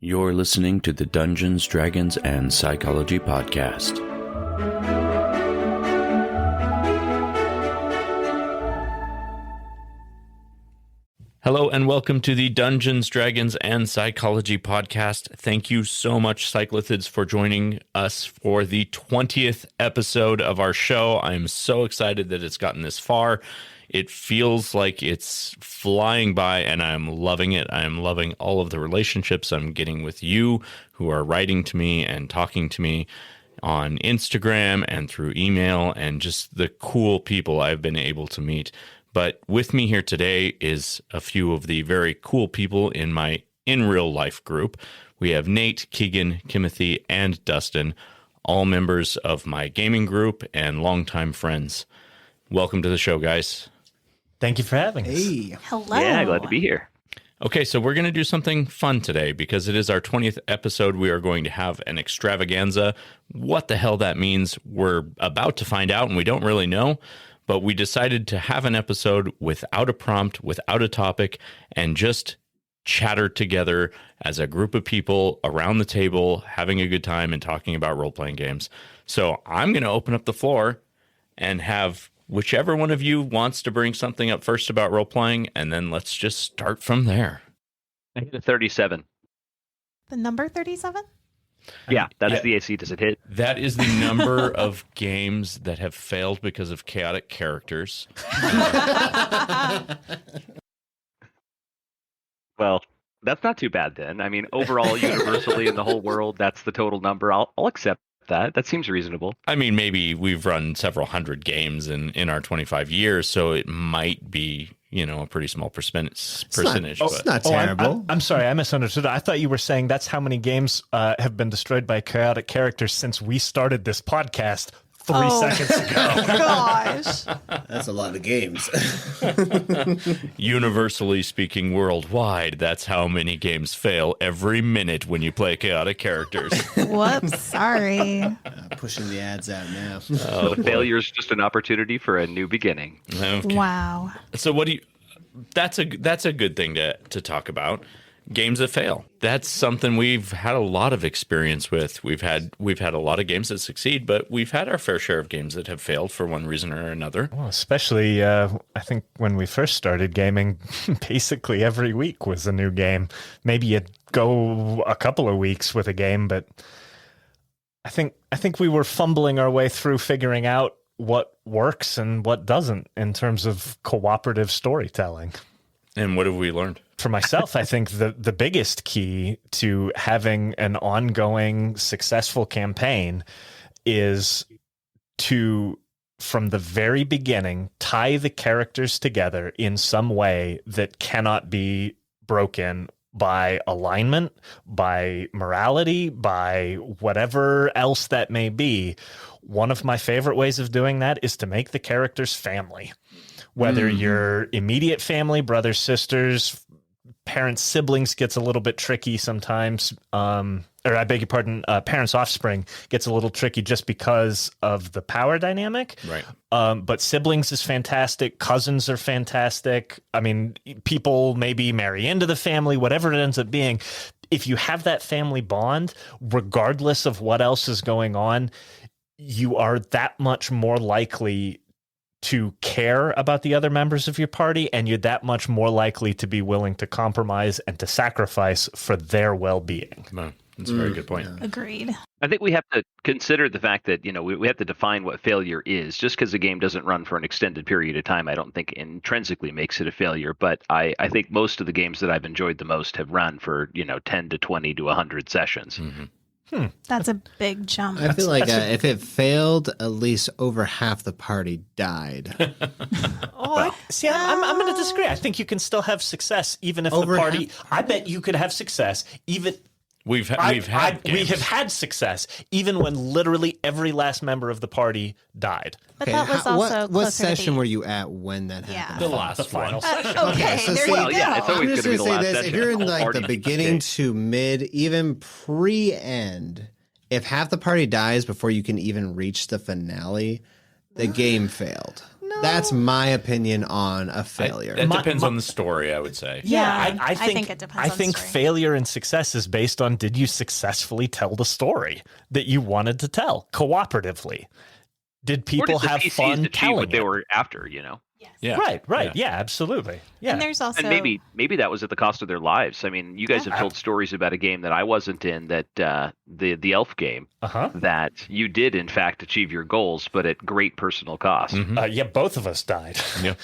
You're listening to the Dungeons, Dragons, and Psychology Podcast. Hello and welcome to the Dungeons, Dragons, and Psychology Podcast. Thank you so much, Cyclothids, for joining us for the 20th episode of our show. I'm so excited that it's gotten this far. It feels like it's flying by, and I'm loving it. I'm loving all of the relationships I'm getting with you who are writing to me and talking to me on Instagram and through email, and just the cool people I've been able to meet. But with me here today is a few of the very cool people in my in real life group. We have Nate, Keegan, Kimothee, and Dustin, all members of my gaming group and longtime friends. Welcome to the show, guys. Thank you for having us. Hey. Hello. Yeah, glad to be here. Okay, so we're going to do something fun today because it is our 20th episode. We are going to have an extravaganza. What the hell that means, we're about to find out, and we don't really know. But we decided to have an episode without a prompt, without a topic, and just chatter together as a group of people around the table, having a good time and talking about role-playing games. So I'm going to open up the floor and have whichever one of you wants to bring something up first about role-playing, and then let's just start from there. I hit a 37. The number 37? Yeah, that's the AC. Does it hit? That is the number of games that have failed because of chaotic characters. Well, that's not too bad then. I mean, overall, universally in the whole world, that's the total number. I'll accept that. That seems reasonable. I mean, maybe we've run several hundred games in our 25 years, so it might be, a pretty small percentage. It's But not terrible. I'm sorry, I misunderstood. I thought you were saying that's how many games have been destroyed by chaotic characters since we started this podcast 3 seconds ago. Gosh. That's a lot of games. Universally speaking, worldwide, that's how many games fail every minute when you play chaotic characters. Whoops. Sorry. Pushing the ads out now. The failure is just an opportunity for a new beginning. Okay. Wow. So what do you? That's a good thing to talk about. Games that fail. That's something we've had a lot of experience with. We've had a lot of games that succeed, but we've had our fair share of games that have failed for one reason or another. Well, especially, I think when we first started gaming, basically every week was a new game. Maybe you'd go a couple of weeks with a game, but I think we were fumbling our way through figuring out what works and what doesn't in terms of cooperative storytelling. And what have we learned? For myself, I think the biggest key to having an ongoing successful campaign is to, from the very beginning, tie the characters together in some way that cannot be broken by alignment, by morality, by whatever else that may be. One of my favorite ways of doing that is to make the characters family. Whether you're immediate family, brothers, sisters, parents, siblings gets a little bit tricky sometimes. Or I beg your pardon, parents, offspring gets a little tricky just because of the power dynamic. Right. But siblings is fantastic. Cousins are fantastic. I mean, people maybe marry into the family, whatever it ends up being. If you have that family bond, regardless of what else is going on, you are that much more likely to care about the other members of your party, and you're that much more likely to be willing to compromise and to sacrifice for their well-being. Well, that's a very good point. Yeah. Agreed. I think we have to consider the fact that, we have to define what failure is. Just because a game doesn't run for an extended period of time, I don't think intrinsically makes it a failure. But I think most of the games that I've enjoyed the most have run for, 10 to 20 to 100 sessions. Mm-hmm. That's a big jump. I feel like if it failed, at least over half the party died. I'm going to disagree. I think you can still have success even if Over the party. I bet you could have success even. We have had success even when literally every last member of the party died. But that was also what session were you at when that happened? The last final one. session. Okay, so there see- you Well, go. yeah, it's I'm always just going to be going the to say last this. session. If you're in The whole like the party's beginning dead. to mid, even pre-end, if half the party dies before you can even reach the finale, the game failed. No, That's my opinion on a failure. It depends on the story, I would say. Yeah, I think it depends on the think story. failure and success is based on, did you successfully tell the story that you wanted to tell cooperatively? Did people Or did the have PCs fun achieve telling what they it? were after, you know? Yes. Yeah. Right. Yeah, absolutely. Yeah. And there's also And maybe that was at the cost of their lives. I mean, you guys have told stories about a game that I wasn't in, that the Elf game, that you did in fact achieve your goals, but at great personal cost. Yeah, both of us died. Yeah.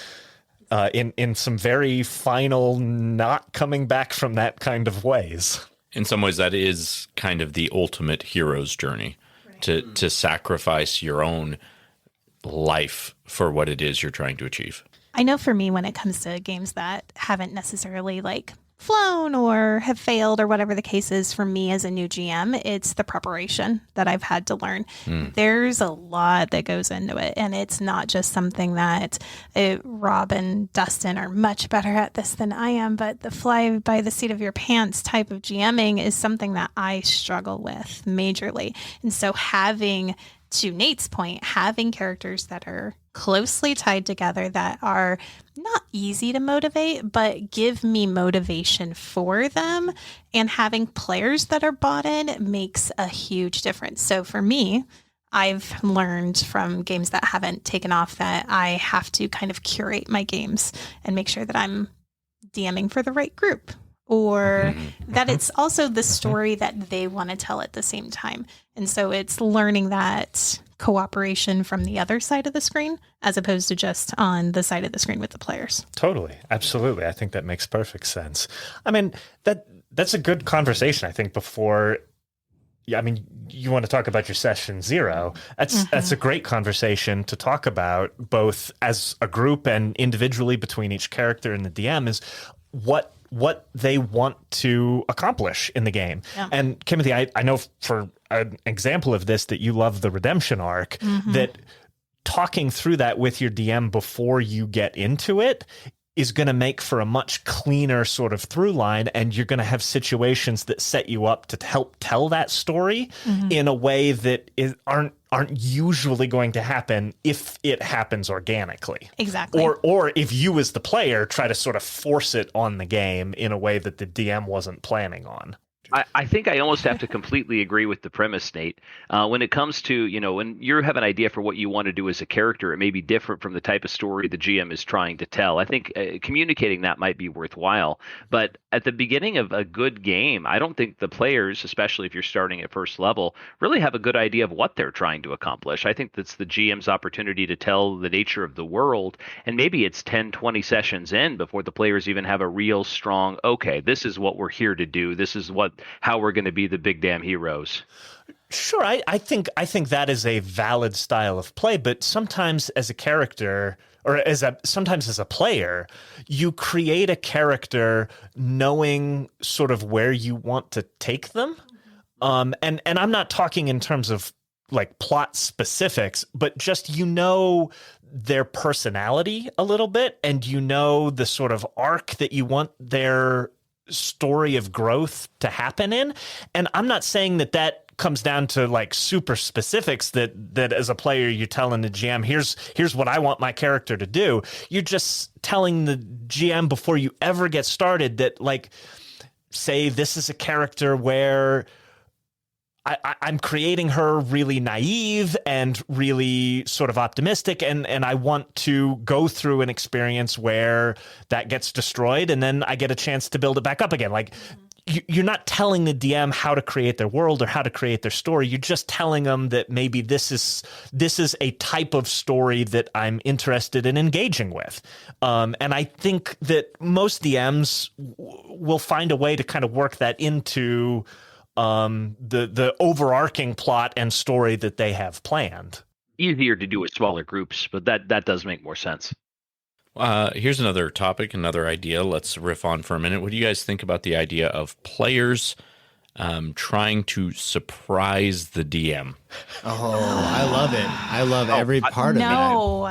In some very final, not coming back from that kind of ways. In some ways, that is kind of the ultimate hero's journey, to sacrifice your own life for what it is you're trying to achieve. I know for me, when it comes to games that haven't necessarily like flown or have failed or whatever the case is, for me as a new GM, it's the preparation that I've had to learn. There's a lot that goes into it, and it's not just something that Rob and Dustin are much better at this than I am, but the fly by the seat of your pants type of GMing is something that I struggle with majorly. And so to Nate's point, having characters that are closely tied together, that are not easy to motivate, but give me motivation for them, and having players that are bought in makes a huge difference. So for me, I've learned from games that haven't taken off that I have to kind of curate my games and make sure that I'm DMing for the right group, or that it's also the story that they want to tell at the same time. And so it's learning that cooperation from the other side of the screen, as opposed to just on the side of the screen with the players. Totally. Absolutely. I think that makes perfect sense. I mean, that's a good conversation, I think, before. Yeah, I mean, you want to talk about your session 0. That's a great conversation to talk about, both as a group and individually between each character and the DM, is what they want to accomplish in the game. Yeah. And Kimothee, I know for an example of this, that you love the redemption arc, that talking through that with your DM before you get into it is going to make for a much cleaner sort of through line, and you're going to have situations that set you up to help tell that story in a way that aren't usually going to happen if it happens organically. Exactly. Or if you as the player try to sort of force it on the game in a way that the DM wasn't planning on. I think I almost have to completely agree with the premise, Nate. When it comes to, when you have an idea for what you want to do as a character, it may be different from the type of story the GM is trying to tell. I think communicating that might be worthwhile. But at the beginning of a good game, I don't think the players, especially if you're starting at first level, really have a good idea of what they're trying to accomplish. I think that's the GM's opportunity to tell the nature of the world. And maybe it's 10, 20 sessions in before the players even have a real strong, okay, this is what we're here to do. This is how we're going to be the big damn heroes. Sure, I think that is a valid style of play, but sometimes as a character, or sometimes as a player, you create a character knowing sort of where you want to take them. And I'm not talking in terms of like plot specifics, but just their personality a little bit, and the sort of arc that you want their story of growth to happen in. And I'm not saying that comes down to like super specifics that as a player you're telling the GM, here's what I want my character to do. You're just telling the GM before you ever get started that, like, say this is a character where I'm creating her really naive and really sort of optimistic, and I want to go through an experience where that gets destroyed, and then I get a chance to build it back up again. Like, you're not telling the DM how to create their world or how to create their story. You're just telling them that maybe this is a type of story that I'm interested in engaging with. And I think that most DMs will find a way to kind of work that into the overarching plot and story that they have planned. Easier to do with smaller groups, but that does make more sense. Here's another topic, another idea. Let's riff on for a minute. What do you guys think about the idea of players trying to surprise the DM Oh, I love it. I love every part of it. No.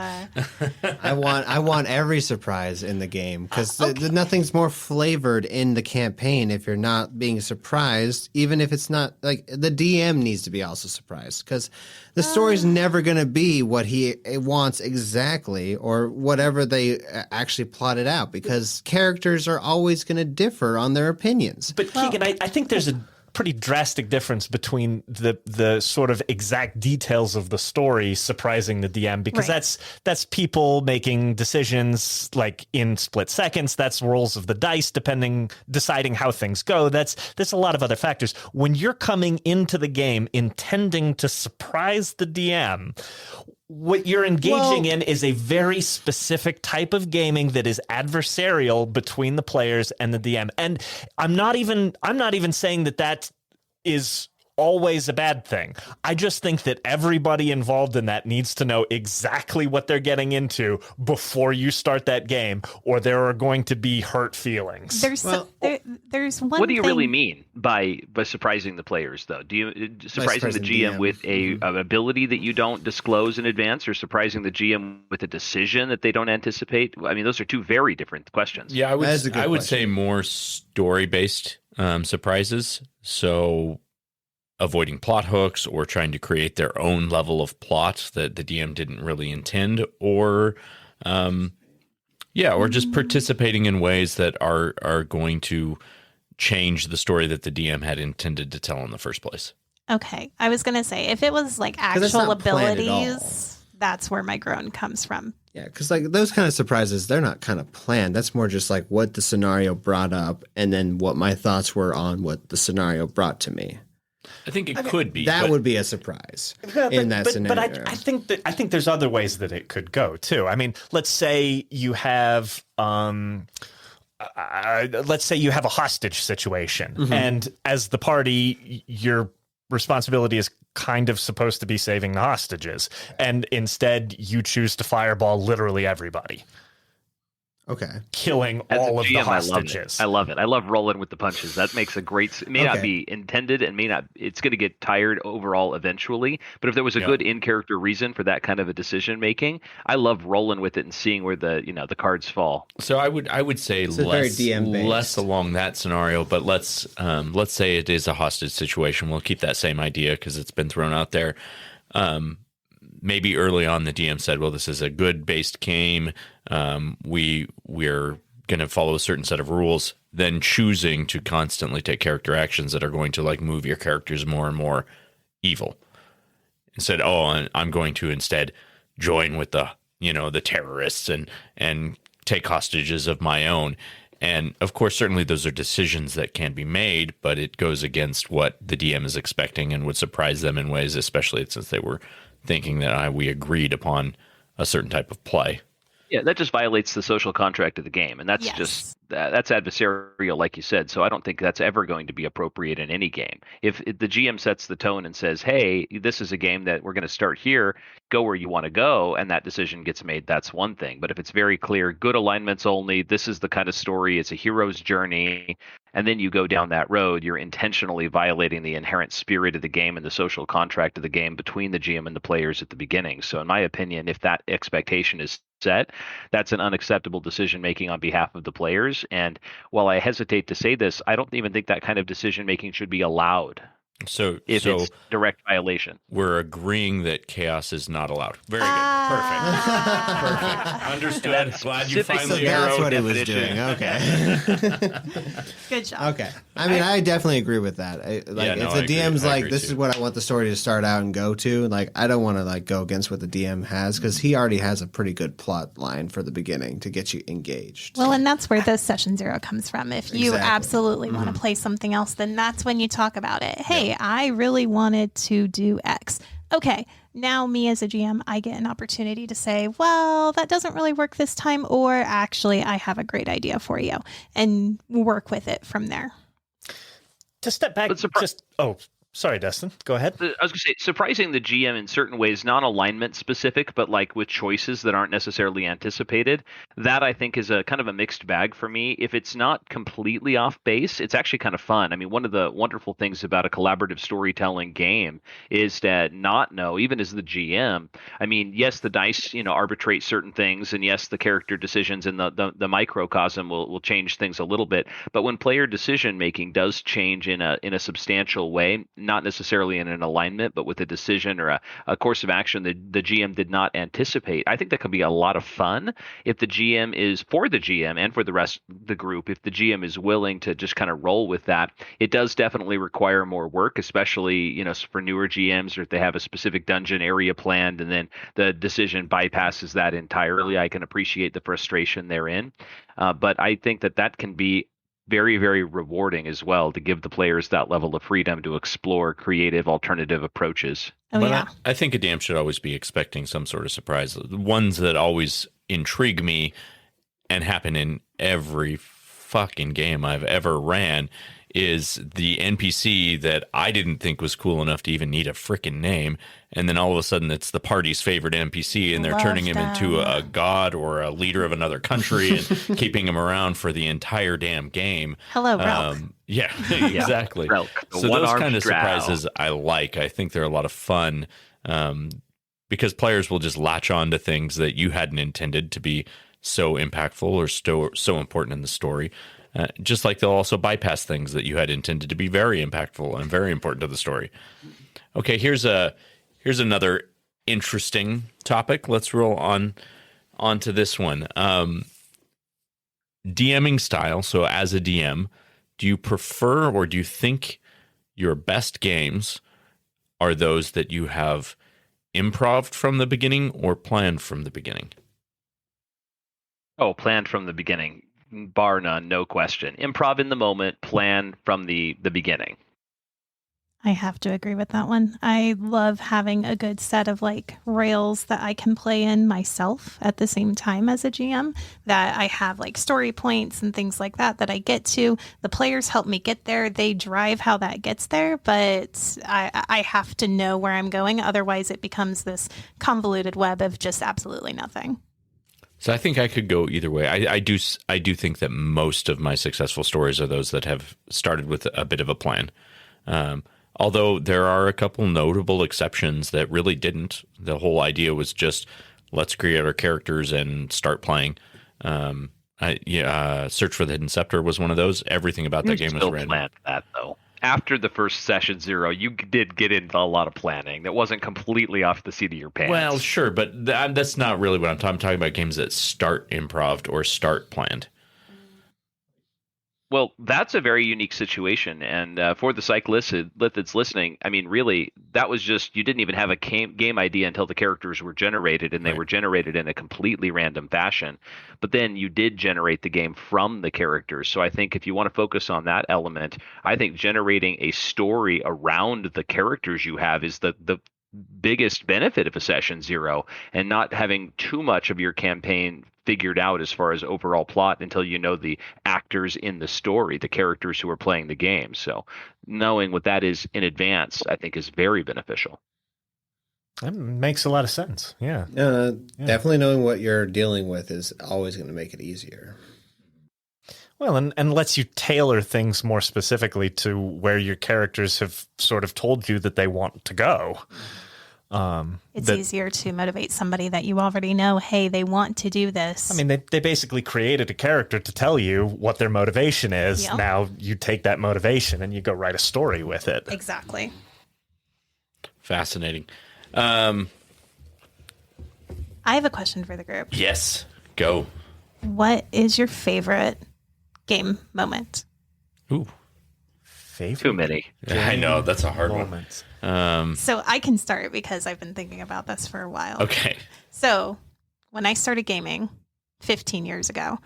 I want every surprise in the game because nothing's more flavored in the campaign if you're not being surprised, even if it's not like the DM needs to be also surprised because the story's never going to be what he wants exactly or whatever they actually plotted out because characters are always going to differ on their opinions. But Keegan, I think there's a pretty drastic difference between the sort of exact details of the story surprising the DM because that's people making decisions like in split seconds. That's rolls of the dice deciding how things go. There's a lot of other factors. When you're coming into the game intending to surprise the DM, what you're engaging in is a very specific type of gaming that is adversarial between the players and the DM. And I'm not even saying that is always a bad thing. I just think that everybody involved in that needs to know exactly what they're getting into before you start that game, or there are going to be hurt feelings. There's one. What do you really mean by surprising the players, though? Do you surprising the GM with an ability that you don't disclose in advance, or surprising the GM with a decision that they don't anticipate? I mean, those are two very different questions. Yeah, I would say more story-based surprises. So avoiding plot hooks or trying to create their own level of plot that the DM didn't really intend, or just participating in ways that are going to change the story that the DM had intended to tell in the first place. Okay. I was going to say, if it was like actual abilities, that's where my groan comes from. Yeah, because like those kind of surprises, they're not kind of planned. That's more just like what the scenario brought up and then what my thoughts were on what the scenario brought to me. I think it could be. That would be a surprise in that scenario. But I think there's other ways that it could go too. I mean, let's say you have a hostage situation, and as the party, your responsibility is kind of supposed to be saving the hostages, and instead you choose to fireball literally everybody. Okay. Killing all of the hostages. I love it. I love rolling with the punches. That makes a great... It may not be intended and may not... It's going to get tired overall eventually. But if there was a good in-character reason for that kind of a decision-making, I love rolling with it and seeing where the cards fall. So I would say less along that scenario, but let's say it is a hostage situation. We'll keep that same idea because it's been thrown out there. Maybe early on the DM said, well, this is a good based game. We're going to follow a certain set of rules, then choosing to constantly take character actions that are going to like move your characters more and more evil. Instead, I'm going to instead join with the terrorists and take hostages of my own. And of course, certainly those are decisions that can be made, but it goes against what the DM is expecting and would surprise them in ways, especially since they were thinking that we agreed upon a certain type of play. Yeah, that just violates the social contract of the game, and that's that's adversarial, like you said. So I don't think that's ever going to be appropriate in any game. If the GM sets the tone and says, "Hey, this is a game that we're going to start here. Go where you want to go," and that decision gets made, that's one thing. But if it's very clear, good alignments only, this is the kind of story, it's a hero's journey, and then you go down that road, you're intentionally violating the inherent spirit of the game and the social contract of the game between the GM and the players at the beginning. So in my opinion, if that expectation is set, that's an unacceptable decision making on behalf of the players. And while I hesitate to say this, I don't even think that kind of decision making should be allowed. So it's direct violation. We're agreeing that chaos is not allowed. Very good. Perfect. Understood. Glad you finally that's what it was doing. Okay. Good job. Okay. I mean, I definitely agree with that. If the DM's like, this is what I want the story to start out and go to, like, I don't want to like go against what the DM has because he already has a pretty good plot line for the beginning to get you engaged. Well, and that's where the session 0 comes from. If you absolutely want to play something else, then that's when you talk about it. Hey, I really wanted to do X. Okay, now me as a GM, I get an opportunity to say, well, that doesn't really work this time, or actually, I have a great idea for you, and work with it from there. To step back, Sorry, Dustin. Go ahead. I was going to say, surprising the GM in certain ways, not alignment specific, but like with choices that aren't necessarily anticipated. That I think is a kind of a mixed bag for me. If it's not completely off base, it's actually kind of fun. I mean, one of the wonderful things about a collaborative storytelling game is to not know, even as the GM. I mean, yes, the dice, arbitrate certain things, and yes, the character decisions and the microcosm will change things a little bit. But when player decision making does change in a substantial way, not necessarily in an alignment, but with a decision or a course of action that the GM did not anticipate, I think that can be a lot of fun if the GM is, for the GM and for the rest of the group, if the GM is willing to just kind of roll with that. It does definitely require more work, especially, for newer GMs, or if they have a specific dungeon area planned and then the decision bypasses that entirely. I can appreciate the frustration therein. But I think that can be very, very rewarding as well, to give the players that level of freedom to explore creative alternative approaches. Oh, But yeah. I think a DM should always be expecting some sort of surprise. The ones that always intrigue me and happen in every fucking game I've ever ran is the NPC that I didn't think was cool enough to even need a freaking name. And then all of a sudden it's the party's favorite NPC and they're Love turning him them. into a god or a leader of another country and keeping him around for the entire damn game. Hello, Ralph. Yeah, exactly. Relk, the So those one-armed kind of drow. surprises I like. I think they're a lot of fun because players will just latch on to things that you hadn't intended to be so impactful or so important in the story. Just like they'll also bypass things that you had intended to be very impactful and very important to the story. Okay, here's another interesting topic. Let's roll on to this one. DMing style. So as a DM, do you prefer or do you think your best games are those that you have improv'd from the beginning or planned from the beginning? Oh, planned from the beginning, bar none, no question. Improv in the moment, plan from the beginning. I have to agree with that one. I love having a good set of rails that I can play in myself at the same time as a GM, that I have story points and things like that I get to. The players help me get there. They drive how that gets there, but I have to know where I'm going. Otherwise it becomes this convoluted web of just absolutely nothing. So I think I could go either way. I do think that most of my successful stories are those that have started with a bit of a plan. Although there are a couple notable exceptions that really didn't. The whole idea was just let's create our characters and start playing. Search for the Hidden Scepter was one of those. Everything about that game was random. Planned that though. After the first session 0, you did get into a lot of planning. That wasn't completely off the seat of your pants. Well, sure, but that's not really what I'm talking. I'm talking about games that start improv'd or start planned. Well, that's a very unique situation. And for the cyclist that's listening, I mean, really, that was just, you didn't even have a game idea until the characters were generated, and they were generated in a completely random fashion. But then you did generate the game from the characters. So I think if you want to focus on that element, I think generating a story around the characters you have is the biggest benefit of a session 0, and not having too much of your campaign figured out as far as overall plot until you know the actors in the story, the characters who are playing the game. So knowing what that is in advance, I think, is very beneficial. That makes a lot of sense. Yeah. Definitely knowing what you're dealing with is always going to make it easier. Well, and lets you tailor things more specifically to where your characters have sort of told you that they want to go. It's easier to motivate somebody that you already know, hey, they want to do this. I mean, they basically created a character to tell you what their motivation is. Yep. Now you take that motivation and you go write a story with it. Exactly. Fascinating. I have a question for the group. Yes, go. What is your favorite game moment? Ooh, Favorite Too many. I know that's a hard moments. one. So I can start because I've been thinking about this for a while. Okay. So when I started gaming 15 years ago,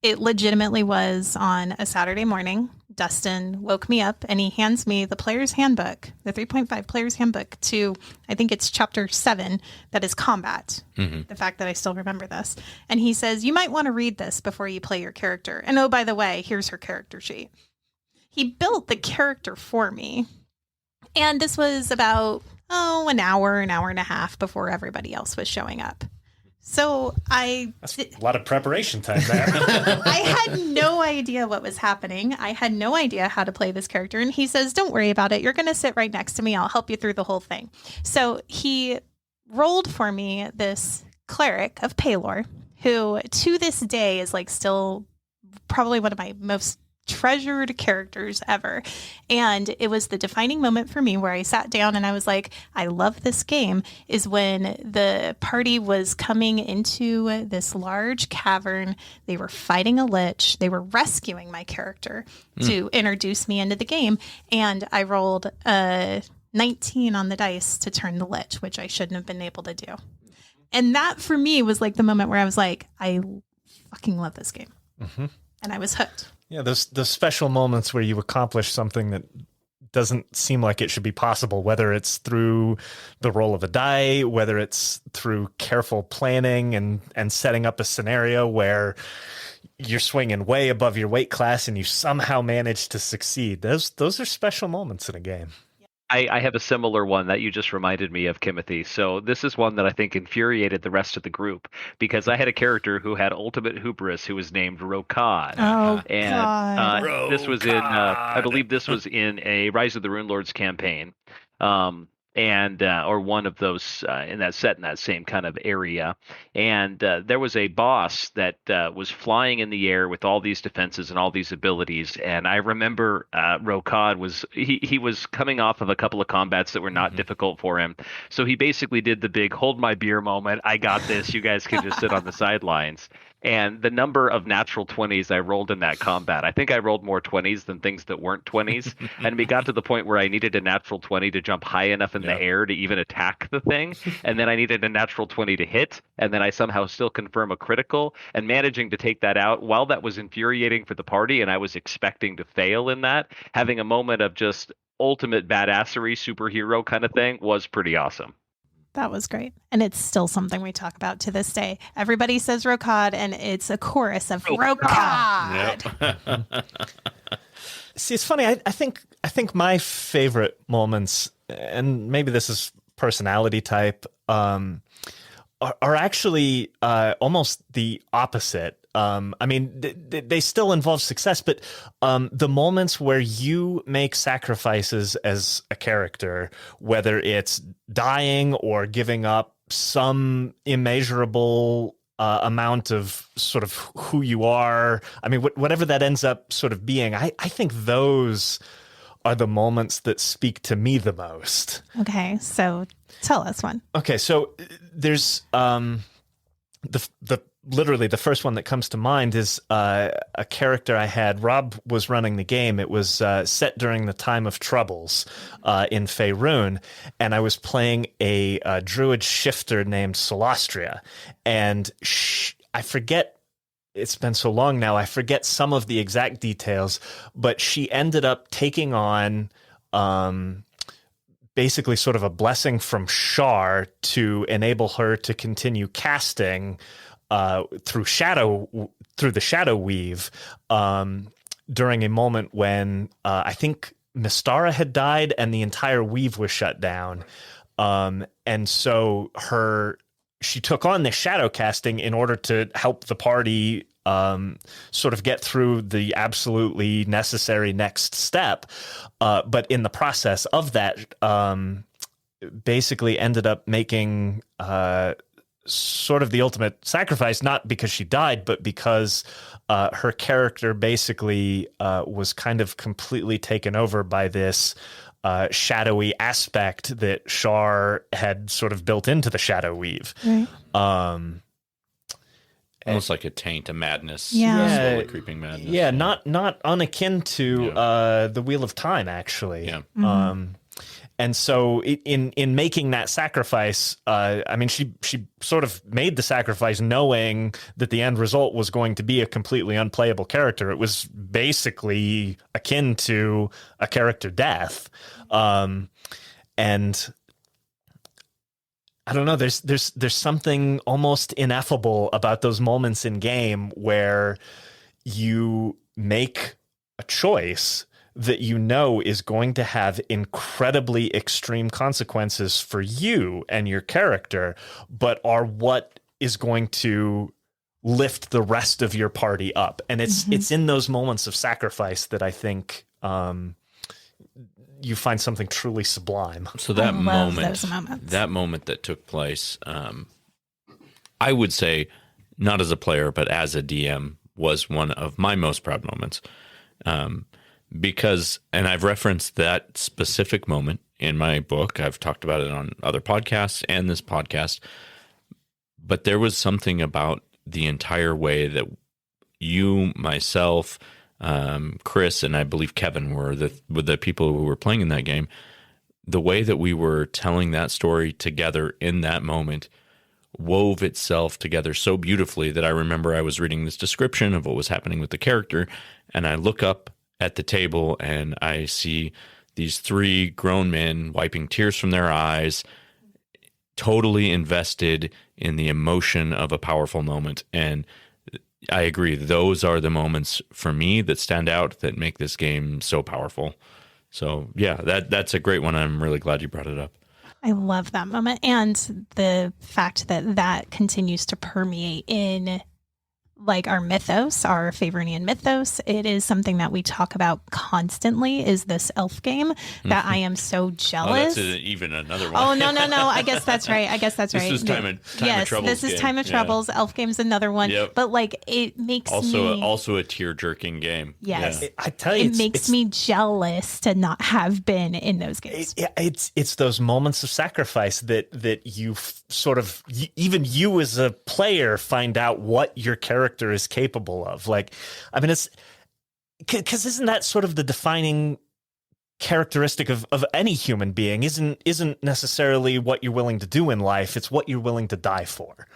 it legitimately was on a Saturday morning. Dustin woke me up and he hands me the player's handbook, the 3.5 player's handbook to, I think it's chapter 7, that is combat. Mm-hmm. The fact that I still remember this. And he says, you might want to read this before you play your character. And oh, by the way, here's her character sheet. He built the character for me. And this was about, an hour and a half before everybody else was showing up. So That's a lot of preparation time there. I had no idea what was happening. I had no idea how to play this character. And he says, don't worry about it. You're going to sit right next to me. I'll help you through the whole thing. So he rolled for me this cleric of Palor, who to this day is like still probably one of my most treasured characters ever. And it was the defining moment for me where I sat down and I was like, I love this game, is when the party was coming into this large cavern. They were fighting a lich. They were rescuing my character to introduce me into the game. And I rolled a 19 on the dice to turn the lich, which I shouldn't have been able to do. And that for me was like the moment where I was like, I fucking love this game. Mm-hmm. And I was hooked. Yeah, those special moments where you accomplish something that doesn't seem like it should be possible, whether it's through the roll of a die, whether it's through careful planning and setting up a scenario where you're swinging way above your weight class and you somehow manage to succeed. Those are special moments in a game. I have a similar one that you just reminded me of, Kimothee. So this is one that I think infuriated the rest of the group because I had a character who had ultimate hubris who was named Rokad. Oh, and God. this was in, I believe this was in a Rise of the Runelords campaign. Or one of those in that same kind of area. And there was a boss that was flying in the air with all these defenses and all these abilities. And I remember Rokad he was coming off of a couple of combats that were not difficult for him. So he basically did the big hold my beer moment. I got this. You guys can just sit on the sidelines. And the number of natural 20s I rolled in that combat, I think I rolled more 20s than things that weren't 20s. And we got to the point where I needed a natural 20 to jump high enough in the air to even attack the thing. And then I needed a natural 20 to hit. And then I somehow still confirm a critical. And managing to take that out, while that was infuriating for the party, and I was expecting to fail in that, having a moment of just ultimate badassery superhero kind of thing was pretty awesome. That was great. And it's still something we talk about to this day. Everybody says Rokad, and it's a chorus of Rokad. Yep. See, it's funny. I think my favorite moments, and maybe this is personality type, are actually almost the opposite. I mean, they still involve success, but the moments where you make sacrifices as a character, whether it's dying or giving up some immeasurable amount of sort of who you are, I mean, whatever that ends up sort of being, I think those are the moments that speak to me the most. Okay, so tell us one. Okay, so there's literally the first one that comes to mind is a character I had. Rob was running the game. It was set during the time of Troubles in Faerun, and I was playing a druid shifter named Solastria, and I forget. It's been so long now, I forget some of the exact details, but she ended up taking on basically sort of a blessing from Shar to enable her to continue casting through the Shadow Weave during a moment when I think Mystara had died and the entire weave was shut down. And so she took on this shadow casting in order to help the party sort of get through the absolutely necessary next step. But in the process of that, basically ended up making sort of the ultimate sacrifice, not because she died, but because her character basically was kind of completely taken over by this shadowy aspect that Shar had sort of built into the Shadow Weave. Right. Almost like a taint, a madness, slowly creeping madness. Yeah, not unakin to the Wheel of Time, actually. Yeah. And so in making that sacrifice, I mean, she sort of made the sacrifice knowing that the end result was going to be a completely unplayable character. It was basically akin to a character death. And I don't know, there's something almost ineffable about those moments in game where you make a choice that you know is going to have incredibly extreme consequences for you and your character, but are what is going to lift the rest of your party up. And it's in those moments of sacrifice that I think you find something truly sublime. So that moment that took place, I would say, not as a player, but as a DM, was one of my most proud moments. Because, and I've referenced that specific moment in my book. I've talked about it on other podcasts and this podcast. But there was something about the entire way that you, myself, Chris, and I believe Kevin were the people who were playing in that game. The way that we were telling that story together in that moment wove itself together so beautifully that I remember I was reading this description of what was happening with the character, and I look up at the table and I see these three grown men wiping tears from their eyes, totally invested in the emotion of a powerful moment. And I agree, those are the moments for me that stand out, that make this game so powerful. So yeah, that's a great one. I'm really glad you brought it up. I love that moment, and the fact that that continues to permeate in like our mythos, our Favorinian mythos. It is something that we talk about constantly, is this elf game that I am so jealous. Oh, that's even another one. Oh, no. I guess that's right. This is Time of Troubles. This is Time of Troubles. Elf Game's another one. Yep. But like, it makes also a tear-jerking game. Yes. Yeah. I tell you, it makes me jealous to not have been in those games. It's those moments of sacrifice that you sort of, even you as a player, find out what your character is capable of. Like, I mean, it's because isn't that sort of the defining characteristic of any human being? Isn't necessarily what you're willing to do in life, it's what you're willing to die for.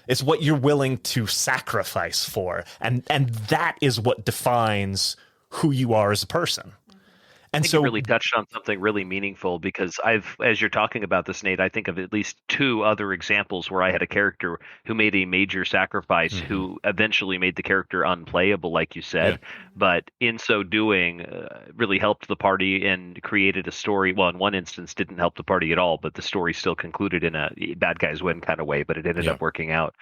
It's what you're willing to sacrifice for, and that is what defines who you are as a person. And so you really touched on something really meaningful, because as you're talking about this, Nate, I think of at least two other examples where I had a character who made a major sacrifice, who eventually made the character unplayable, like you said, but in so doing, really helped the party and created a story. Well, in one instance, didn't help the party at all, but the story still concluded in a bad guys win kind of way, but it ended up working out.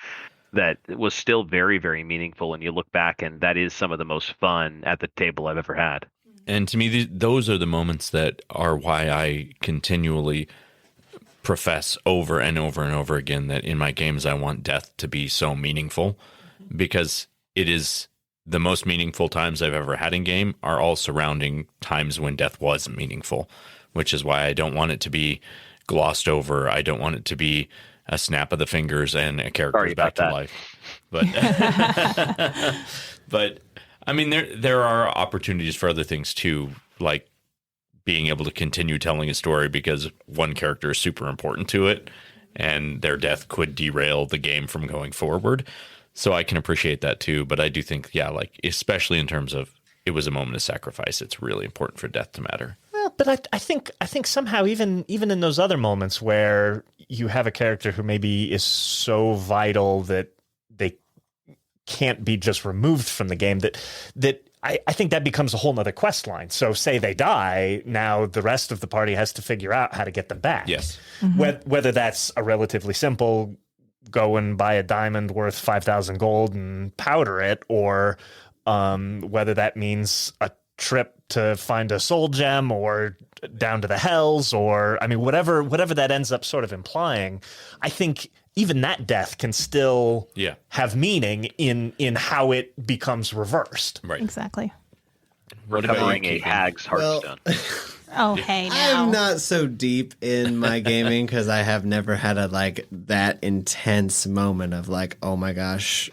That was still very, very meaningful. And you look back, and that is some of the most fun at the table I've ever had. And to me, those are the moments that are why I continually profess over and over and over again that in my games I want death to be so meaningful, because it is the most meaningful times I've ever had in game are all surrounding times when death was meaningful, which is why I don't want it to be glossed over. I don't want it to be a snap of the fingers and a character is back to life. But but I mean, there are opportunities for other things too, like being able to continue telling a story because one character is super important to it, and their death could derail the game from going forward. So I can appreciate that too. But I do think, like especially in terms of it was a moment of sacrifice, it's really important for death to matter. Well, but I think somehow even in those other moments where you have a character who maybe is so vital that they can't be just removed from the game, that I think that becomes a whole nother quest line. So say they die, now the rest of the party has to figure out how to get them back. Yes. Whether that's a relatively simple go and buy a diamond worth 5,000 gold and powder it, or whether that means a trip to find a soul gem or down to the hells, or I mean whatever that ends up sort of implying. I think even that death can still have meaning in how it becomes reversed. Right. Exactly. Recovering a hag's heartstone. Oh, hey, now. I'm not so deep in my gaming because I have never had that intense moment of like, oh my gosh,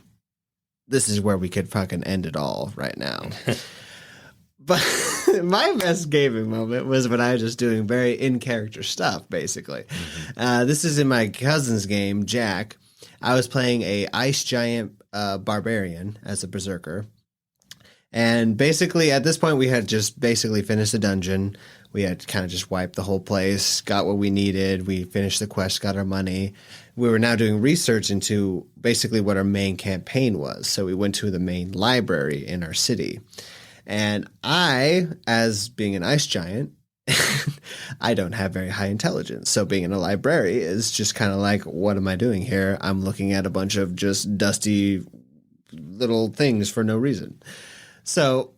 this is where we could fucking end it all right now. But my best gaming moment was when I was just doing very in-character stuff, basically. This is in my cousin's game, Jack. I was playing a ice giant barbarian as a berserker. And basically, at this point, we had just basically finished the dungeon. We had kind of just wiped the whole place, got what we needed. We finished the quest, got our money. We were now doing research into basically what our main campaign was. So we went to the main library in our city. And I, as being an ice giant, I don't have very high intelligence. So being in a library is just kind of like, what am I doing here? I'm looking at a bunch of just dusty little things for no reason. So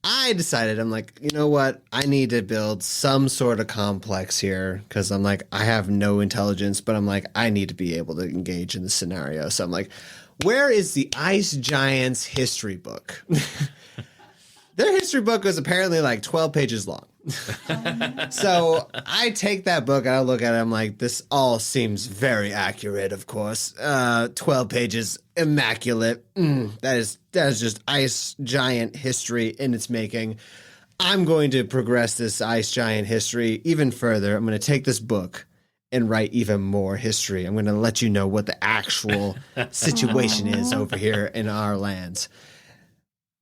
I decided, I'm like, you know what? I need to build some sort of complex here because I'm like, I have no intelligence, but I'm like, I need to be able to engage in the scenario. So I'm like, where is the Ice Giants history book? Their history book was apparently like 12 pages long. So I take that book and I look at it. I'm like, this all seems very accurate, of course. 12 pages, immaculate. That is just Ice Giant history in its making. I'm going to progress this Ice Giant history even further. I'm going to take this book and write even more history. I'm going to let you know what the actual situation is over here in our lands.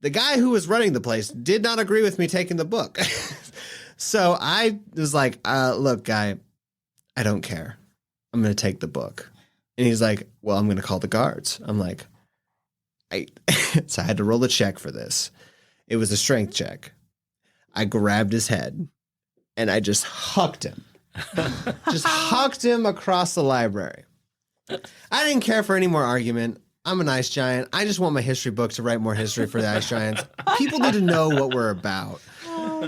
The guy who was running the place did not agree with me taking the book. So I was like, look, guy, I don't care. I'm going to take the book. And he's like, well, I'm going to call the guards. I'm like, so I had to roll a check for this. It was a strength check. I grabbed his head and I just hucked him. Just hucked him across the library. I didn't care for any more argument. I'm an ice giant. I just want my history book to write more history for the ice giants. People need to know what we're about.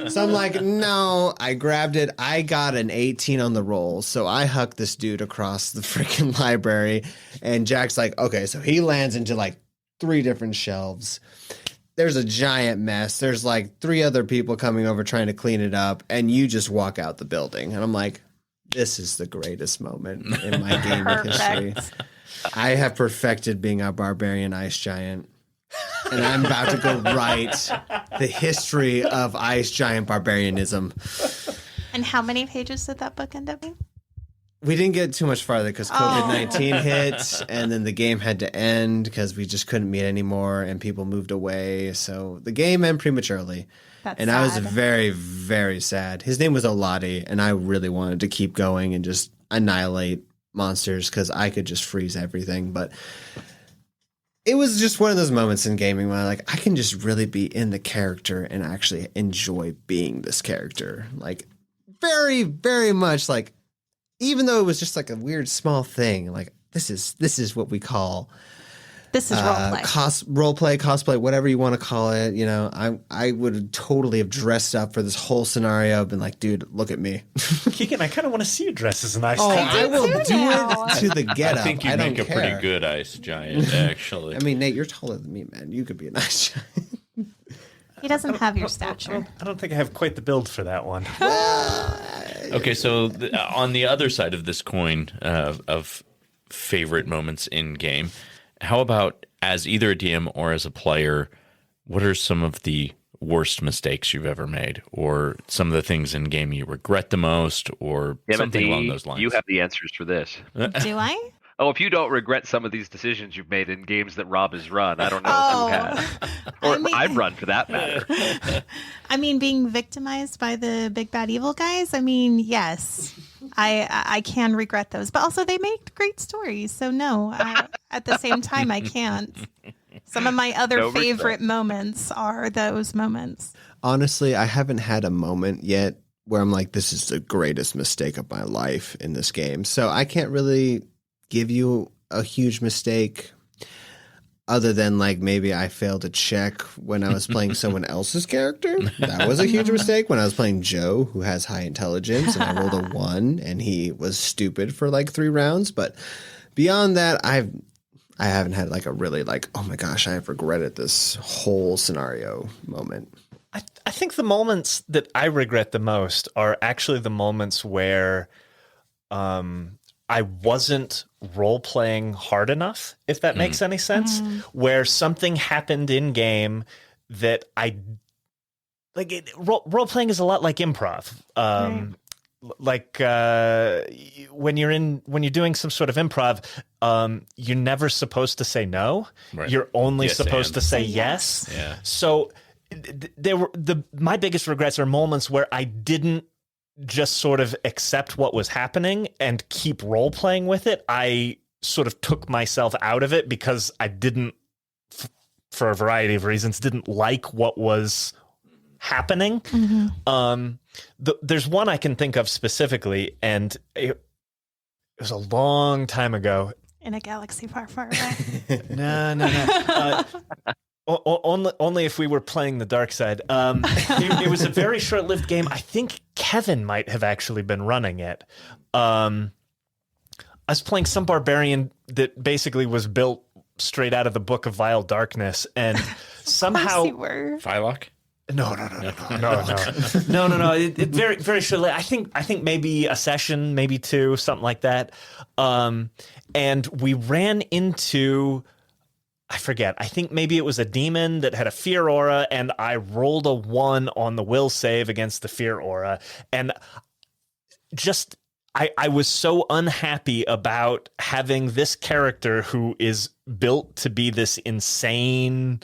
So I'm like, no, I grabbed it. I got an 18 on the roll. So I hucked this dude across the freaking library. And Jack's like, okay, so he lands into like 3 different shelves. There's a giant mess. There's like 3 other people coming over trying to clean it up. And you just walk out the building. And I'm like, this is the greatest moment in my game of history. I have perfected being a barbarian ice giant. And I'm about to go write the history of ice giant barbarianism. And how many pages did that book end up being? We didn't get too much farther because COVID-19 hit, and then the game had to end because we just couldn't meet anymore, and people moved away. So the game ended prematurely. That's and sad. I was very, very sad. His name was Olati, and I really wanted to keep going and just annihilate monsters because I could just freeze everything. But it was just one of those moments in gaming where I can just really be in the character and actually enjoy being this character. Like very, very much like, even though it was just like a weird small thing, like this is what we call roleplay, cosplay, whatever you want to call it. You know, I would totally have dressed up for this whole scenario. Been like, dude, look at me. Keegan, I kind of want to see you dress as an ice giant. giant. I will do it to the get up. I think you make a pretty good ice giant, actually. I mean, Nate, you're taller than me, man. You could be an ice giant. He doesn't have your stature. I don't think I have quite the build for that one. Okay, so on the other side of this coin of favorite moments in game, how about as either a DM or as a player, what are some of the worst mistakes you've ever made, or some of the things in game you regret the most, or something along those lines? You have the answers for this. Do I? Oh, if you don't regret some of these decisions you've made in games that Rob has run, I don't know who has. Or I've run, for that matter. I mean, being victimized by the big bad evil guys, I mean, yes, I can regret those. But also they make great stories. So no, at the same time, I can't. Some of my other favorite moments are those moments. Honestly, I haven't had a moment yet where I'm like, this is the greatest mistake of my life in this game. So I can't really give you a huge mistake other than like maybe I failed to check when I was playing someone else's character. That was a huge mistake when I was playing Joe, who has high intelligence, and I rolled a 1 and he was stupid for like 3 rounds. But beyond that, I haven't had like a really like, oh my gosh, I have regretted this whole scenario moment. I think the moments that I regret the most are actually the moments where I wasn't role-playing hard enough, if that makes any sense, where something happened in game that role-playing is a lot like improv. Like when you're doing some sort of improv, you're never supposed to say no. Right. You're only supposed to say yes. Yeah. So my biggest regrets are moments where I didn't just sort of accept what was happening and keep role playing with it. I sort of took myself out of it because I didn't for a variety of reasons, didn't like what was happening. There's one I can think of specifically, and it was a long time ago. In a galaxy far, far away. No. Only if we were playing the dark side. It was a very short-lived game. I think Kevin might have actually been running it. I was playing some barbarian that basically was built straight out of the Book of Vile Darkness, and somehow Phylock? No. It very, very shortly. I think maybe a session, maybe two, something like that. And we ran into, I forget. I think maybe it was a demon that had a fear aura, and I rolled a 1 on the will save against the fear aura, and just I was so unhappy about having this character who is built to be this insane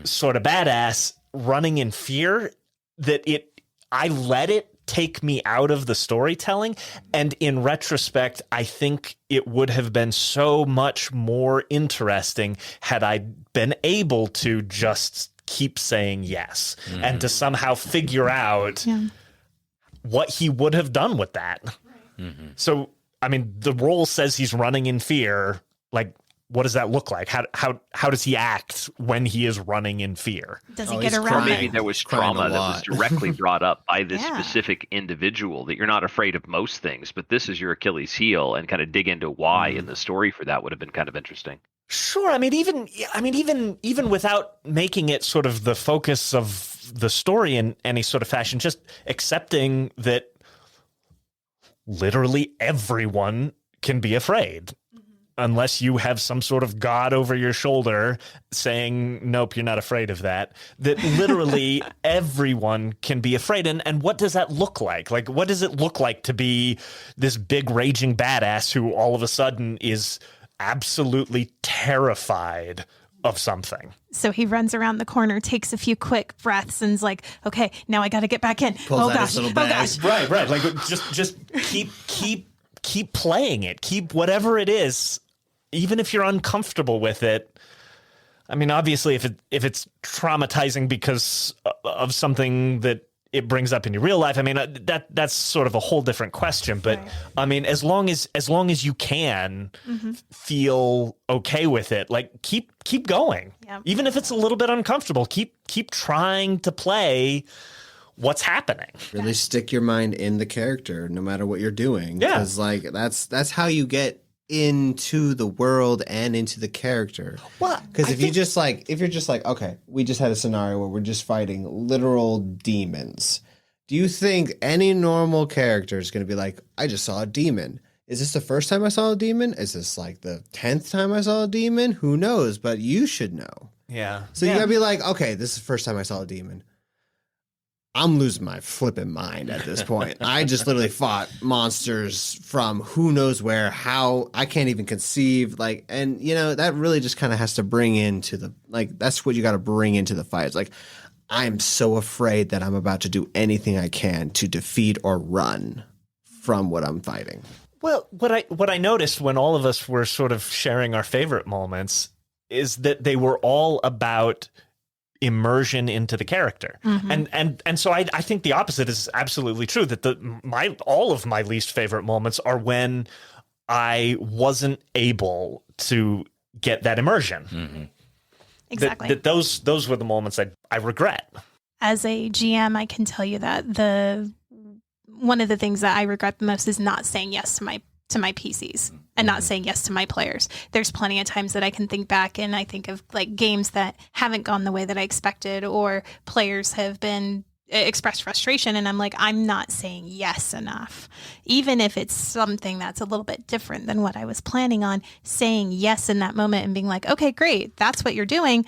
sort of badass running in fear that I let it take me out of the storytelling. And in retrospect, I think it would have been so much more interesting had I been able to just keep saying yes and to somehow figure out what he would have done with that. So, I mean, the role says he's running in fear. Like, what does that look like? How does he act when he is running in fear? Does he get around? Or maybe there was trauma that was directly brought up by this specific individual, that you're not afraid of most things, but this is your Achilles heel, and kind of dig into why in the story for that would have been kind of interesting. Sure. I mean, even without making it sort of the focus of the story in any sort of fashion, just accepting that literally everyone can be afraid. Unless you have some sort of god over your shoulder saying, nope, you're not afraid of that. That literally everyone can be afraid. And what does that look like? Like, what does it look like to be this big raging badass who all of a sudden is absolutely terrified of something? So he runs around the corner, takes a few quick breaths, and's like, okay, now I got to get back in. Pulls out his little bag. Right. Like, just keep playing it. Keep whatever it is. Even if you're uncomfortable with it, I mean, obviously, if it's traumatizing because of something that it brings up in your real life, I mean, that's sort of a whole different question. But right. I mean, as long as you can feel okay with it, like keep going, even if it's a little bit uncomfortable. Keep trying to play what's happening. Really stick your mind in the character, no matter what you're doing. Yeah, because like that's how you get into the world and into the character. Well, because if you're just like, okay, we just had a scenario where we're just fighting literal demons. Do you think any normal character is going to be like, I just saw a demon? Is this the first time I saw a demon? Is this like the 10th time I saw a demon? Who knows? But you should know. Yeah. So you gotta be like, okay, this is the first time I saw a demon. I'm losing my flipping mind at this point. I just literally fought monsters from who knows where, how, I can't even conceive. Like, and you know, that really just kind of has to bring into the, like, that's what you got to bring into the fight. It's like, I'm so afraid that I'm about to do anything I can to defeat or run from what I'm fighting. Well, what I noticed when all of us were sort of sharing our favorite moments is that they were all about immersion into the character. And so I think the opposite is absolutely true, that all of my least favorite moments are when I wasn't able to get that immersion. Exactly. That those were the moments I regret. As a GM, I can tell you that one of the things that I regret the most is not saying yes to my PCs and not saying yes to my players. There's plenty of times that I can think back and I think of like games that haven't gone the way that I expected, or players have been expressed frustration, and I'm like, I'm not saying yes enough. Even if it's something that's a little bit different than what I was planning on, saying yes in that moment and being like, okay, great, that's what you're doing.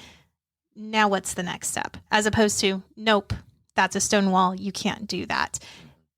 Now what's the next step? As opposed to, nope, that's a stone wall. You can't do that.